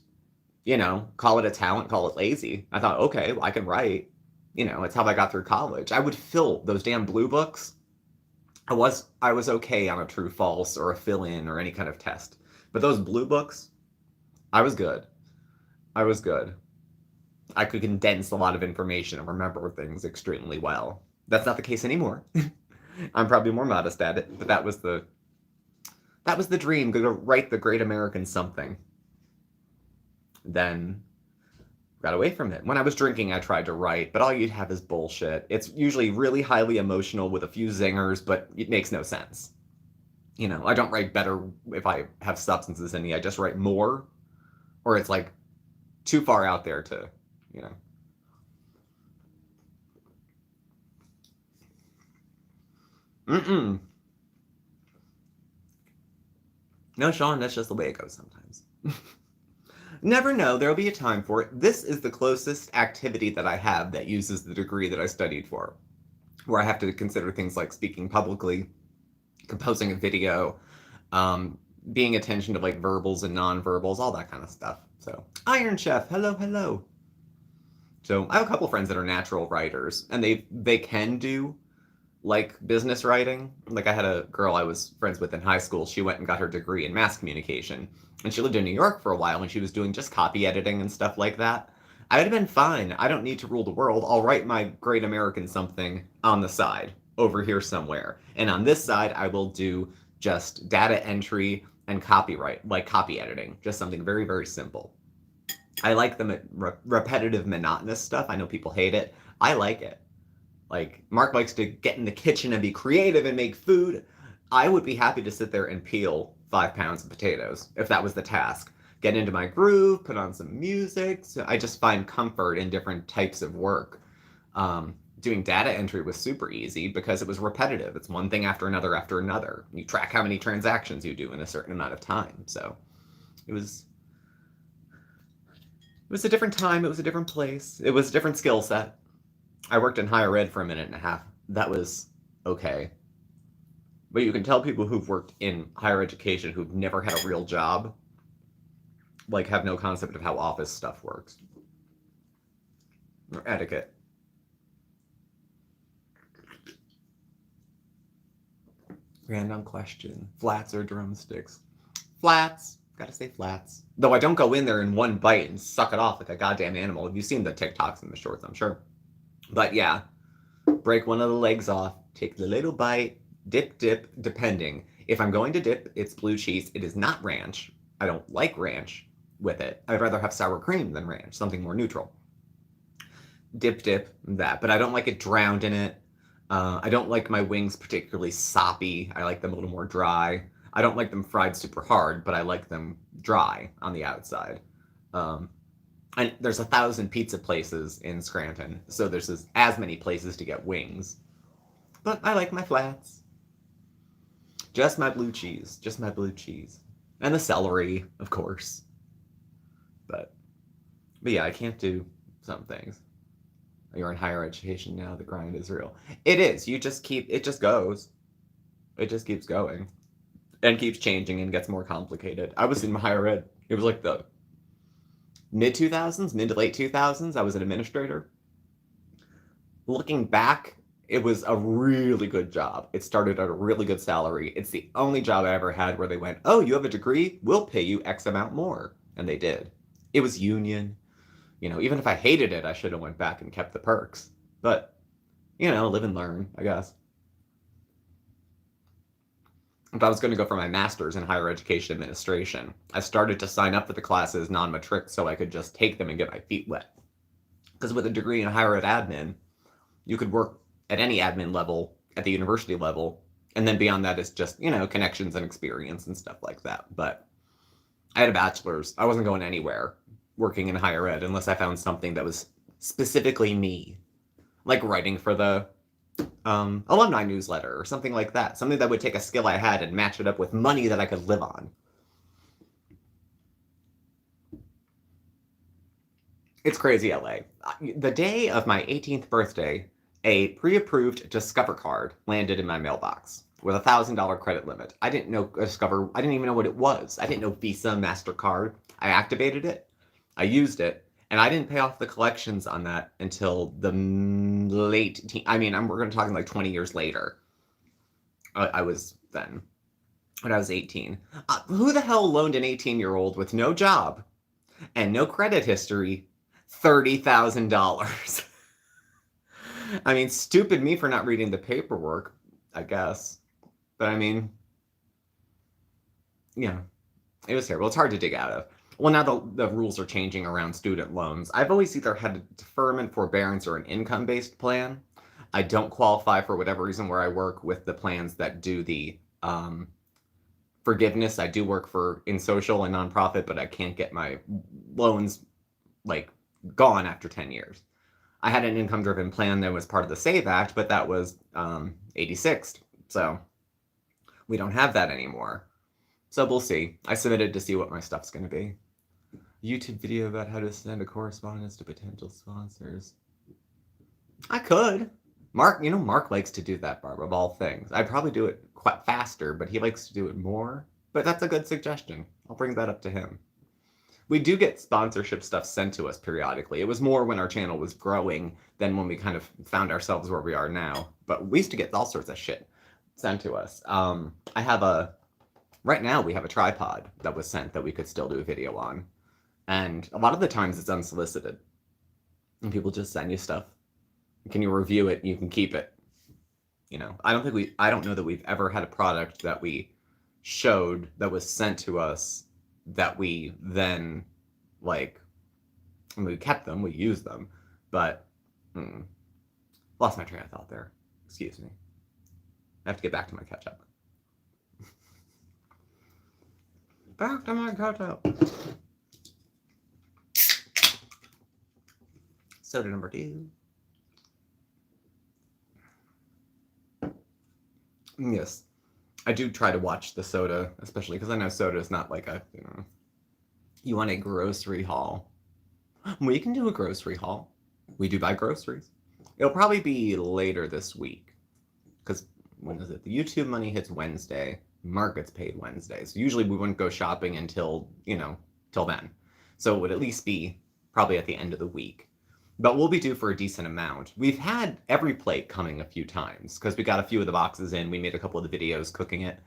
you know, call it a talent, call it lazy. I thought, okay, well, I can write. You know, it's how I got through college. I would fill those damn blue books. I was okay on a true false or a fill-in or any kind of test. But those blue books, I was good. I could condense a lot of information and remember things extremely well. That's not the case anymore. I'm probably more modest at it, but that was the dream, to write the great American something. Then got away from it. When I was drinking, I tried to write, but all you'd have is bullshit. It's usually really highly emotional with a few zingers, but it makes no sense. You know, I don't write better if I have substances in me. I just write more, or it's like too far out there to, you know. No, Sean, that's just the way it goes sometimes. Never know, there'll be a time for it. This is the closest activity that I have that uses the degree that I studied for, where I have to consider things like speaking publicly, composing a video, being attention to like verbals and non-verbals, all that kind of stuff. So, Iron Chef, hello. So, I have a couple friends that are natural writers, and they can do like business writing. Like I had a girl I was friends with in high school. She went and got her degree in mass communication, and she lived in New York for a while, and she was doing just copy editing and stuff like that. I would have been fine. I don't need to rule the world. I'll write my great American something on the side over here somewhere. And on this side, I will do just data entry and copyright, like copy editing, just something very, very simple. I like the repetitive, monotonous stuff. I know people hate it. I like it. Like, Mark likes to get in the kitchen and be creative and make food. I would be happy to sit there and peel 5 pounds of potatoes, if that was the task. Get into my groove, put on some music. So I just find comfort in different types of work. Doing data entry was super easy because it was repetitive. It's one thing after another. You track how many transactions you do in a certain amount of time. So it was a different time. It was a different place. It was a different skill set. I worked in higher ed for a minute and a half. That was okay. But you can tell people who've worked in higher education who've never had a real job, like, have no concept of how office stuff works. Or etiquette. Random question. Flats or drumsticks? Flats. Gotta say flats. Though I don't go in there in one bite and suck it off like a goddamn animal. You've seen the TikToks and the shorts, I'm sure. But yeah, break one of the legs off, take the little bite, dip, depending. If I'm going to dip, it's blue cheese. It is not ranch. I don't like ranch with it. I'd rather have sour cream than ranch, something more neutral. Dip, that. But I don't like it drowned in it. I don't like my wings particularly soppy. I like them a little more dry. I don't like them fried super hard, but I like them dry on the outside. And there's 1,000 pizza places in Scranton, so there's as many places to get wings. But I like my flats. Just my blue cheese. Just my blue cheese. And the celery, of course. But yeah, I can't do some things. You're in higher education now, the grind is real. It is. It just goes. It just keeps going. And keeps changing and gets more complicated. I was in higher ed. It was like the mid to late 2000s. I was an administrator. Looking back, it was a really good job. It started at a really good salary. It's the only job I ever had where they went, oh, you have a degree? We'll pay you X amount more. And they did. It was union. You know, even if I hated it, I should have went back and kept the perks. But, you know, live and learn, I guess. If I was going to go for my master's in higher education administration, I started to sign up for the classes non-matric so I could just take them and get my feet wet. Because with a degree in higher ed admin, you could work at any admin level, at the university level, and then beyond that is just, you know, connections and experience and stuff like that. But I had a bachelor's. I wasn't going anywhere working in higher ed unless I found something that was specifically me, like writing for the alumni newsletter or something like that. Something that would take a skill I had and match it up with money that I could live on. It's crazy, LA. The day of my 18th birthday, a pre-approved Discover card landed in my mailbox with a $1,000 credit limit. I didn't know Discover. I didn't even know what it was. I didn't know Visa, MasterCard. I activated it. I used it. And I didn't pay off the collections on that until the late we're going to talk like 20 years later. I was then, when I was 18. Who the hell loaned an 18-year-old with no job and no credit history $30,000? I mean, stupid me for not reading the paperwork, I guess. But I mean, yeah, it was terrible. It's hard to dig out of. Well, now the rules are changing around student loans. I've always either had a deferment, forbearance, or an income-based plan. I don't qualify for whatever reason where I work with the plans that do the forgiveness. I do work in social and nonprofit, but I can't get my loans like gone after 10 years. I had an income-driven plan that was part of the SAVE Act, but that was 86th, so we don't have that anymore. So we'll see. I submitted to see what my stuff's going to be. YouTube video about how to send a correspondence to potential sponsors. I could. Mark likes to do that, Barb, of all things. I'd probably do it quite faster, but he likes to do it more. But that's a good suggestion. I'll bring that up to him. We do get sponsorship stuff sent to us periodically. It was more when our channel was growing than when we kind of found ourselves where we are now. But we used to get all sorts of shit sent to us. Right now we have a tripod that was sent that we could still do a video on. And a lot of the times it's unsolicited. And people just send you stuff. Can you review it? You can keep it. You know, I don't know that we've ever had a product that we showed that was sent to us that we then, we kept them, we used them, but, lost my train of thought there. Excuse me. I have to get back to my ketchup. Back to my ketchup. Soda number 2. Yes. I do try to watch the soda, especially because I know soda is not like you want a grocery haul. We can do a grocery haul. We do buy groceries. It'll probably be later this week. Because, when is it? The YouTube money hits Wednesday. Mark gets paid Wednesday. So usually we wouldn't go shopping until, till then. So it would at least be probably at the end of the week. But we'll be due for a decent amount. We've had every plate coming a few times because we got a few of the boxes in. We made a couple of the videos cooking it.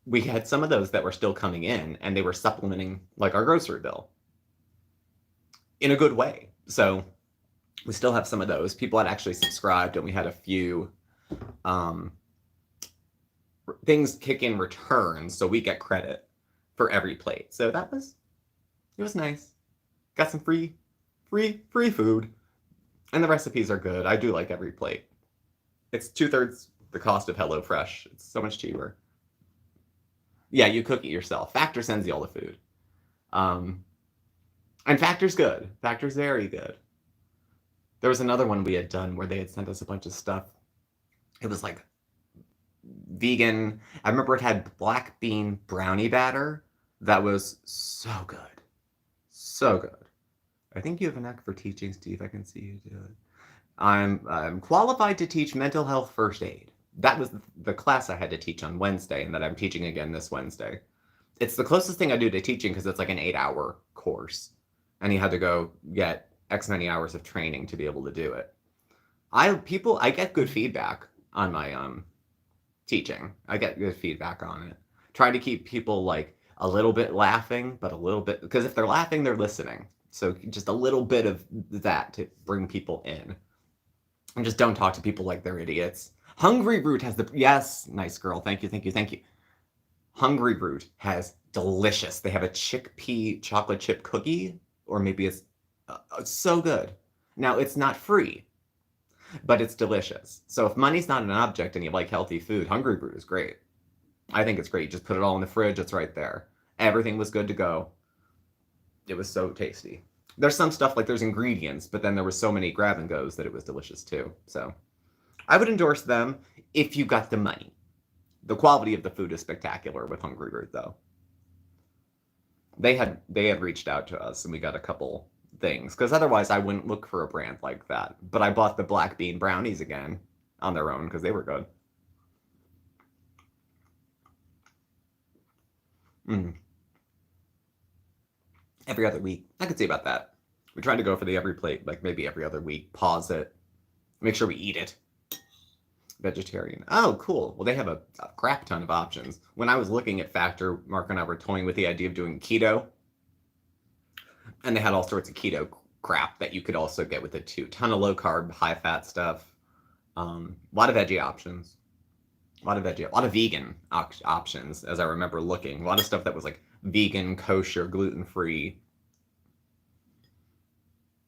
We had some of those that were still coming in, and they were supplementing like our grocery bill in a good way. So we still have some of those. People had actually subscribed, and we had a few things kick in returns, so we get credit for every plate. So it was nice. Got some free food, and the recipes are good. I do like every plate. It's 2/3 the cost of HelloFresh. It's so much cheaper. Yeah, you cook it yourself. Factor sends you all the food. And Factor's good. Factor's very good. There was another one we had done where they had sent us a bunch of stuff. It was like vegan. I remember it had black bean brownie batter that was so good. So good. I think you have a knack for teaching, Steve. I can see you do it. I'm qualified to teach mental health first aid. That was the class I had to teach on Wednesday and that I'm teaching again this Wednesday. It's the closest thing I do to teaching because it's like an 8-hour course. And you had to go get X many hours of training to be able to do it. I get good feedback on my teaching. I get good feedback on it. Try to keep people like a little bit laughing, but a little bit, because if they're laughing, they're listening. So just a little bit of that to bring people in. And just don't talk to people like they're idiots. Hungry Root has yes, nice girl. Thank you. Hungry Root has delicious. They have a chickpea chocolate chip cookie, or maybe it's so good. Now, it's not free, but it's delicious. So if money's not an object and you like healthy food, Hungry Root is great. I think it's great. You just put it all in the fridge. It's right there. Everything was good to go. It was so tasty. There's some stuff like there's ingredients, but then there were so many grab and goes that it was delicious too. So I would endorse them if you got the money. The quality of the food is spectacular with Hungry Root though. They had reached out to us and we got a couple things because otherwise I wouldn't look for a brand like that. But I bought the black bean brownies again on their own because they were good. Every other week. I could see about that. We tried to go for the every plate, like maybe every other week. Pause it. Make sure we eat it. Vegetarian. Oh, cool. Well, they have a crap ton of options. When I was looking at Factor, Mark and I were toying with the idea of doing keto. And they had all sorts of keto crap that you could also get with it too. Ton of low carb, high fat stuff. A lot of veggie options. A lot of vegan options, as I remember looking. A lot of stuff that was like vegan, kosher, gluten-free.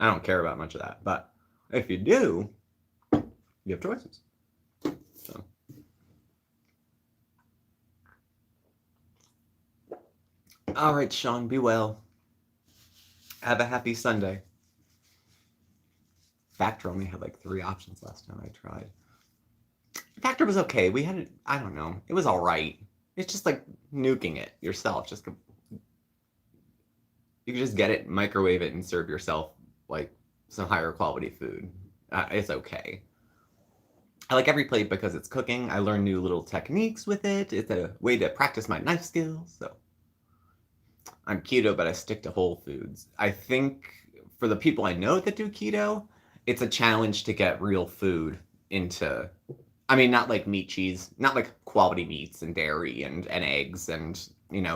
I don't care about much of that, but if you do, you have choices. So. All right, Sean, be well. Have a happy Sunday. Factor only had like 3 options last time I tried. Factor was okay. We had it, I don't know. It was all right. It's just like nuking it yourself. You can just get it, microwave it, and serve yourself like some higher quality food. It's okay. I like every plate because it's cooking. I learn new little techniques with it. It's a way to practice my knife skills. So I'm keto, but I stick to whole foods. I think for the people I know that do keto, it's a challenge to get real food into, I mean, not like meat, cheese, not like quality meats and dairy and eggs and,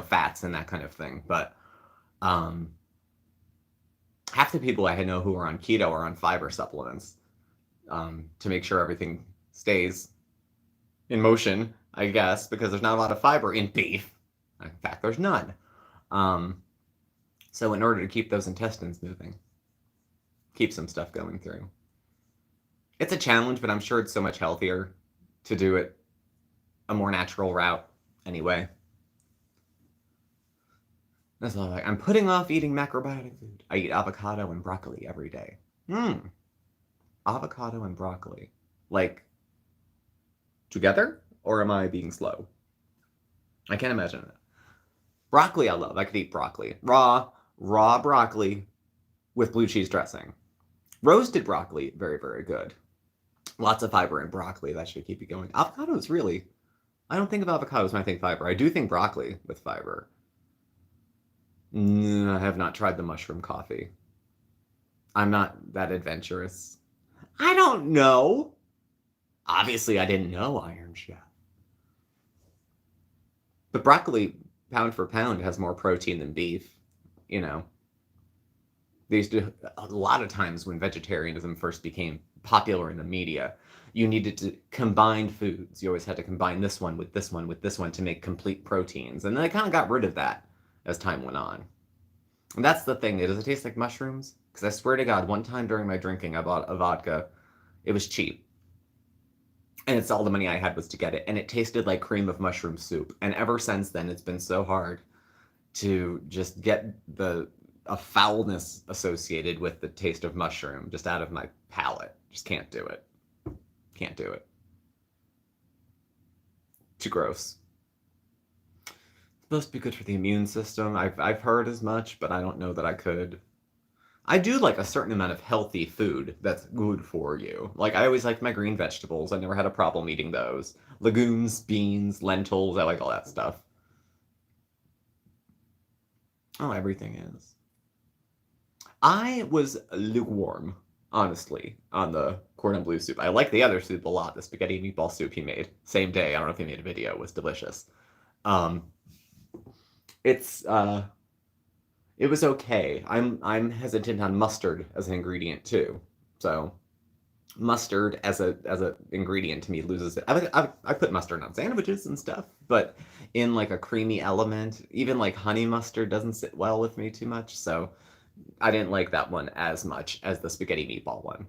fats and that kind of thing. But half the people I know who are on keto are on fiber supplements to make sure everything stays in motion, I guess, because there's not a lot of fiber in beef. In fact, there's none. So in order to keep those intestines moving, keep some stuff going through. It's a challenge, but I'm sure it's so much healthier to do it a more natural route anyway. That's all I'm putting off eating macrobiotic food. I eat avocado and broccoli every day. Avocado and broccoli. Like, together? Or am I being slow? I can't imagine it. Broccoli I love. I could eat broccoli. Raw broccoli with blue cheese dressing. Roasted broccoli, very, very good. Lots of fiber in broccoli. That should keep you going. Avocados, really. I don't think of avocados when I think fiber. I do think broccoli with fiber. I have not tried the mushroom coffee. I'm not that adventurous. I don't know. Obviously, I didn't know Iron Chef. But broccoli, pound for pound, has more protein than beef. You know, they used to, a lot of times when vegetarianism first became popular in the media, you needed to combine foods. You always had to combine this one with this one with this one to make complete proteins. And then they kind of got rid of that as time went on. And that's the thing. Does it taste like mushrooms? Because I swear to God, one time during my drinking, I bought a vodka. It was cheap. And it's all the money I had was to get it. And it tasted like cream of mushroom soup. And ever since then, it's been so hard to just get a foulness associated with the taste of mushroom just out of my palate. Just can't do it. Can't do it. Too gross. It's supposed to be good for the immune system. I've heard as much, but I don't know that I could. I do like a certain amount of healthy food that's good for you. Like, I always liked my green vegetables. I never had a problem eating those. Legumes, beans, lentils, I like all that stuff. Oh, everything is. I was lukewarm, honestly, on the cordon bleu soup. I like the other soup a lot, the spaghetti and meatball soup he made. Same day, I don't know if he made a video, it was delicious. Um, it's, it was okay. I'm hesitant on mustard as an ingredient too. So mustard as a ingredient to me loses it. I put mustard on sandwiches and stuff, but in like a creamy element, even like honey mustard doesn't sit well with me too much. So I didn't like that one as much as the spaghetti meatball one.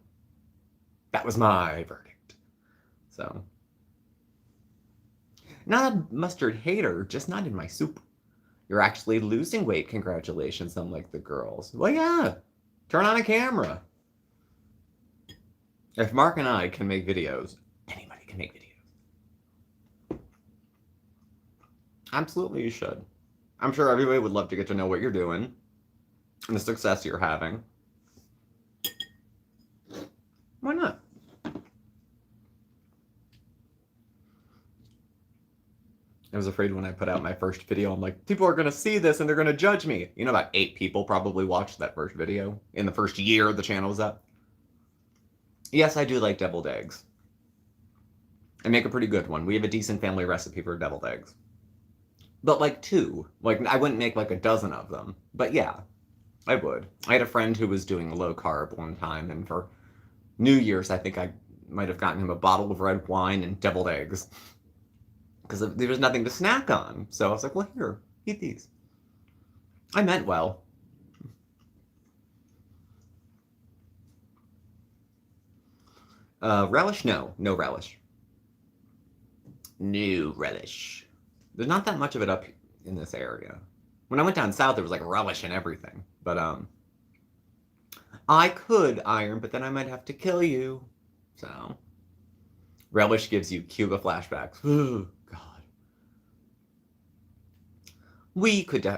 That was my verdict. So not a mustard hater, just not in my soup. You're actually losing weight. Congratulations, unlike the girls. Well, yeah. Turn on a camera. If Mark and I can make videos, anybody can make videos. Absolutely, you should. I'm sure everybody would love to get to know what you're doing and the success you're having. Why not? I was afraid when I put out my first video, I'm like, people are going to see this and they're going to judge me. You know, about 8 people probably watched that first video in the first year the channel was up. Yes, I do like deviled eggs. I make a pretty good one. We have a decent family recipe for deviled eggs. But like 2. Like, I wouldn't make like a dozen of them. But yeah, I would. I had a friend who was doing low carb one time, and for New Year's, I think I might have gotten him a bottle of red wine and deviled eggs. Because there was nothing to snack on. So I was like, well, here, eat these. I meant well. Relish? No. No relish. No relish. There's not that much of it up in this area. When I went down south, there was like relish and everything. But, I could iron, but then I might have to kill you. So, relish gives you Cuba flashbacks. Ooh, God.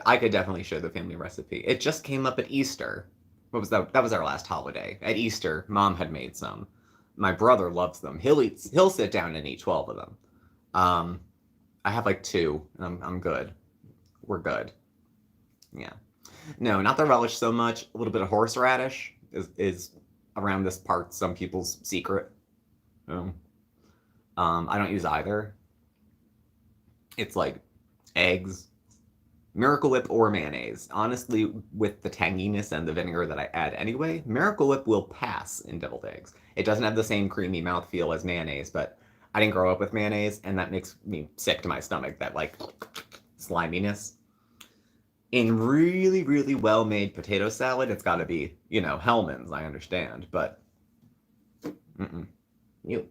I could definitely show the family recipe. It just came up at Easter. What was that? That was our last holiday. At Easter, Mom had made some. My brother loves them. He'll sit down and eat 12 of them. I have like 2, and I'm good. We're good. Yeah. No, not the relish so much. A little bit of horseradish is around this part some people's secret. I don't use either. It's like eggs, Miracle Whip or mayonnaise. Honestly, with the tanginess and the vinegar that I add anyway, Miracle Whip will pass in deviled eggs. It doesn't have the same creamy mouthfeel as mayonnaise, but I didn't grow up with mayonnaise, and that makes me sick to my stomach, that like sliminess. In really, really well-made potato salad, it's got to be, you know, Hellman's, I understand, but you.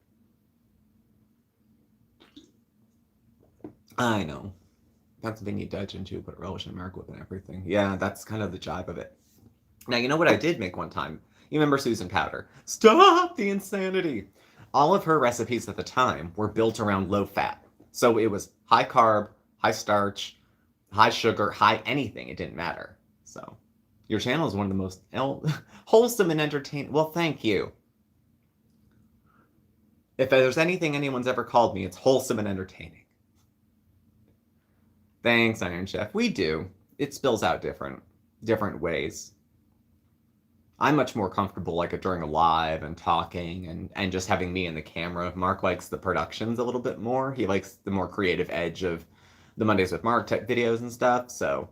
I know. Pennsylvania Dutch and put relish and Miracle Whip and everything. Yeah, that's kind of the jive of it. Now, you know what I did make one time? You remember Susan Powder? Stop the insanity! All of her recipes at the time were built around low fat. So it was high carb, high starch, high sugar, high anything. It didn't matter. So your channel is one of the most wholesome and entertaining. Well, thank you. If there's anything anyone's ever called me, it's wholesome and entertaining. Thanks, Iron Chef. We do. It spills out different ways. I'm much more comfortable like during a live and talking and just having me and the camera. Mark likes the productions a little bit more. He likes the more creative edge of the Mondays with Mark type videos and stuff. So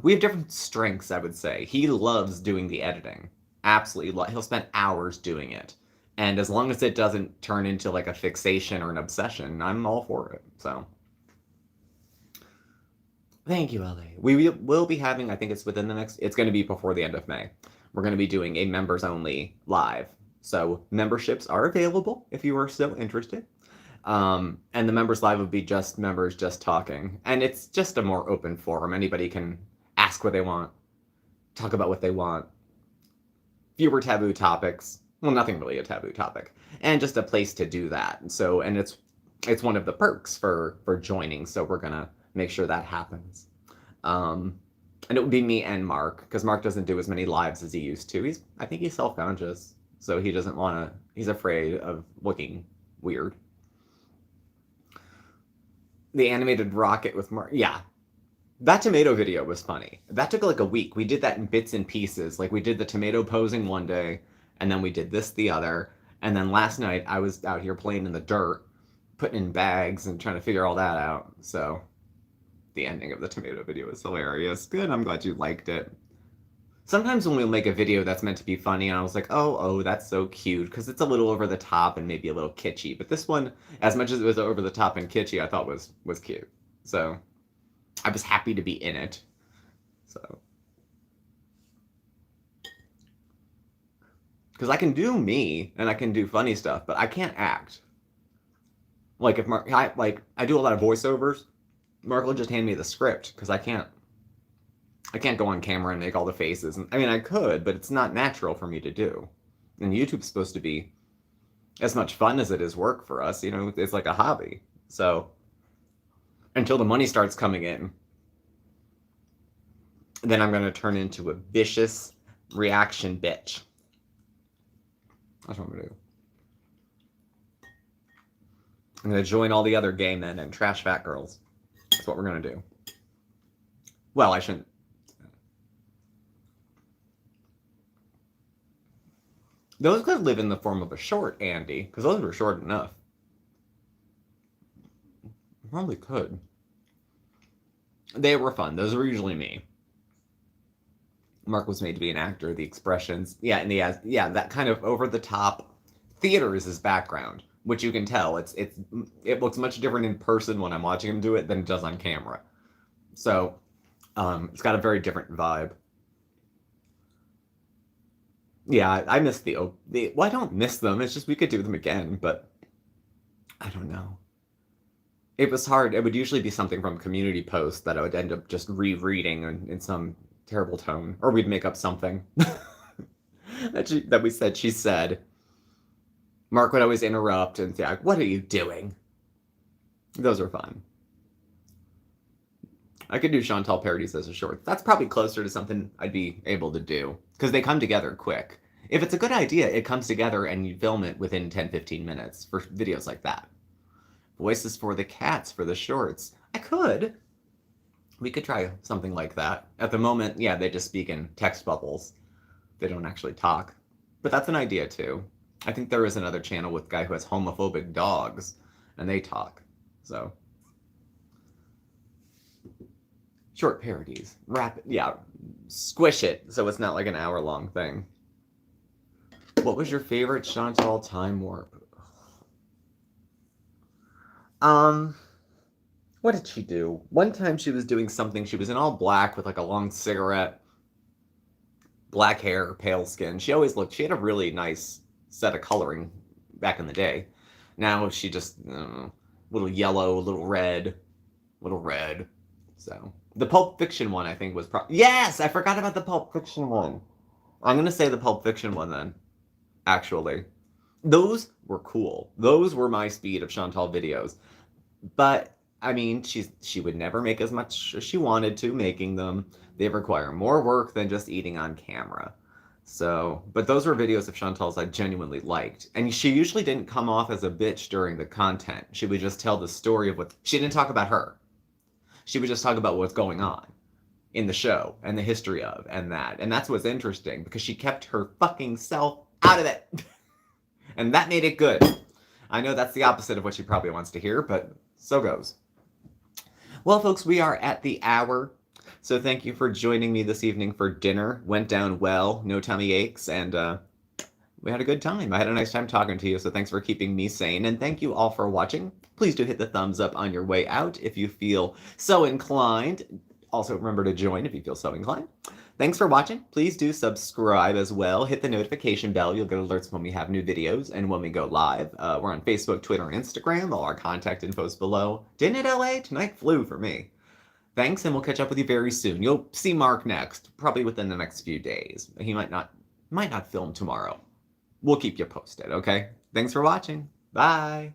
we have different strengths, I would say. He loves doing the editing. Absolutely. He'll spend hours doing it. And as long as it doesn't turn into like a fixation or an obsession, I'm all for it. So thank you, LA. We will be having, I think it's within the next, it's going to be before the end of May. We're going to be doing a members only live. So memberships are available if you are still interested. And the members live would be just members just talking. And it's just a more open forum. Anybody can ask what they want, talk about what they want. Fewer taboo topics. Well, nothing really a taboo topic. And just a place to do that. So, and it's one of the perks for joining. So we're going to make sure that happens. And it would be me and Mark, because Mark doesn't do as many lives as he used to. I think he's self-conscious, so he doesn't want to, he's afraid of looking weird. The animated rocket with Mark, yeah. That tomato video was funny. That took like a week. We did that in bits and pieces. Like we did the tomato posing one day, and then we did this the other. And then last night I was out here playing in the dirt, putting in bags and trying to figure all that out. So the ending of the tomato video is hilarious. Good, I'm glad you liked it. Sometimes when we'll make a video that's meant to be funny, and I was like, oh, that's so cute, because it's a little over the top and maybe a little kitschy. But this one, as much as it was over the top and kitschy, I thought was cute. So I was happy to be in it. So, because I can do me and I can do funny stuff, but I can't act. Like if Mark, I do a lot of voiceovers. Mark will just hand me the script because I can't go on camera and make all the faces. I mean, I could, but it's not natural for me to do. And YouTube's supposed to be as much fun as it is work for us. You know, it's like a hobby. So until the money starts coming in, then I'm going to turn into a vicious reaction bitch. That's what I'm going to do. I'm going to join all the other gay men and trash fat girls. That's what we're going to do. Well, I shouldn't. Those could live in the form of a short, Andy, because those were short enough. Probably could. They were fun. Those were usually me. Mark was made to be an actor. The expressions, yeah, and that kind of over-the-top theater is his background, which you can tell. It looks much different in person when I'm watching him do it than it does on camera. So, it's got a very different vibe. Yeah, I miss well, I don't miss them. It's just we could do them again, but I don't know. It was hard. It would usually be something from a community post that I would end up just rereading in some terrible tone, or we'd make up something that we said. She said. Mark would always interrupt and say, "What are you doing?" Those are fun. I could do Chantal parodies as a short. That's probably closer to something I'd be able to do, because they come together quick. If it's a good idea, it comes together and you film it within 10-15 minutes for videos like that. Voices for the cats for the shorts. I could. We could try something like that. At the moment, yeah, they just speak in text bubbles. They don't actually talk. But that's an idea too. I think there is another channel with a guy who has homophobic dogs, and they talk. So short parodies, rapid, yeah, squish it so it's not like an hour-long thing. What was your favorite Chantal time warp? What did she do? One time she was doing something. She was in all black with like a long cigarette, black hair, pale skin. She always looked. She had a really nice set of coloring back in the day. Now she just little yellow, little red. So the Pulp Fiction one, I think, was yes, I forgot about the Pulp Fiction one. I'm gonna say the Pulp Fiction one then. Actually, those were cool. Those were my speed of Chantal videos. But I mean, she would never make as much as she wanted to making them. They require more work than just eating on camera. So, but those were videos of Chantal's I genuinely liked. And she usually didn't come off as a bitch during the content. She would just tell the story of she didn't talk about her. She would just talk about what's going on. in the show and the history of and that. And that's what's interesting because she kept her fucking self out of it. And that made it good. I know that's the opposite of what she probably wants to hear, but so goes. Well, folks, we are at the hour. So thank you for joining me this evening for dinner. Went down well, no tummy aches, and we had a good time. I had a nice time talking to you, so thanks for keeping me sane. And thank you all for watching. Please do hit the thumbs up on your way out if you feel so inclined. Also, remember to join if you feel so inclined. Thanks for watching. Please do subscribe as well. Hit the notification bell. You'll get alerts when we have new videos and when we go live. We're on Facebook, Twitter, and Instagram. All our contact info is below. Didn't it, LA? Tonight flew for me. Thanks, and we'll catch up with you very soon. You'll see Mark next, probably within the next few days. He might not film tomorrow. We'll keep you posted, okay? Thanks for watching. Bye.